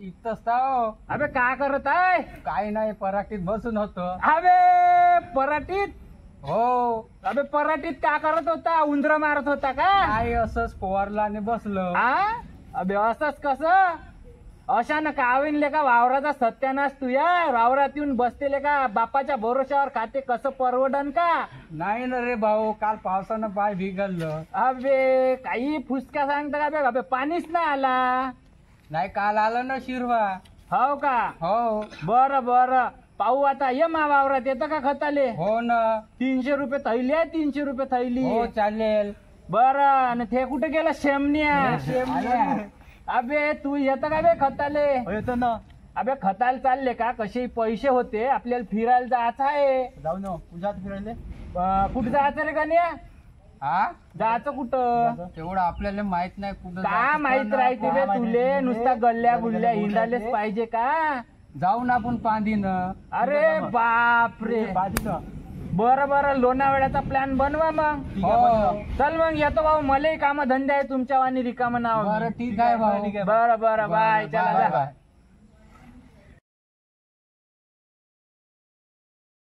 इथंच थांब. अबे काय करत आहे? काही नाही, पराठीत बसून होतो. अबे पराठीत? हो. अबे पराठीत काय करत होता? उंदर मारत होता का? काय असंच पोवारला आणि बसलो. आ? अबे असंच कसं? अशा ना कावीनले का वावराचा सत्यानाश तू या वावरात येऊन बसतेले का बापाच्या भरोश्यावर खाते कसं परवडन का? नाही ना रे भाऊ, काल पावसानं पाय भिगललं. अबे काही फुसका सांगता का बे? अबे पाणीच नाही आला. नाही, काल आलं ना शिरवा. हो का? हो. बरं बरं, पाहू आता. ये मा वावरात येतं का खताले? हो ना. 300 रुपये थैली आहे, 300 रुपये थैली. हो चालेल. बरं, आणि ते कुठे गेला शेमण्या? आल्या. अबे तू येतं का बे खताले? येतो ना. अबे खताला चालले का? कसे पैसे होते, आपल्याला फिरायला जायचं आहे. जाऊ ना. तुझ्यात फिरायले कुठं जायचं रे गण्या? हा. जायचं कुठं? तेवढं आपल्याला माहित नाही कुठं का जायचं, माहित पण राहते बे आपण तुले? नुसता गल्ल्या गुल्ल्या हिंडालेच पाहिजे का? जाऊ ना आपण पांदीनं. अरे बाप रे. बरं बरं, लोणावळ्याचा प्लॅन बनवा मग. हो. चल मग येतो भाऊ, मलाही काम धंदे आहे तुमच्या वाणी रिकाम नाव. बरं ठीक आहे भाऊ. बरं बरं, बाय. चला जा. बाय.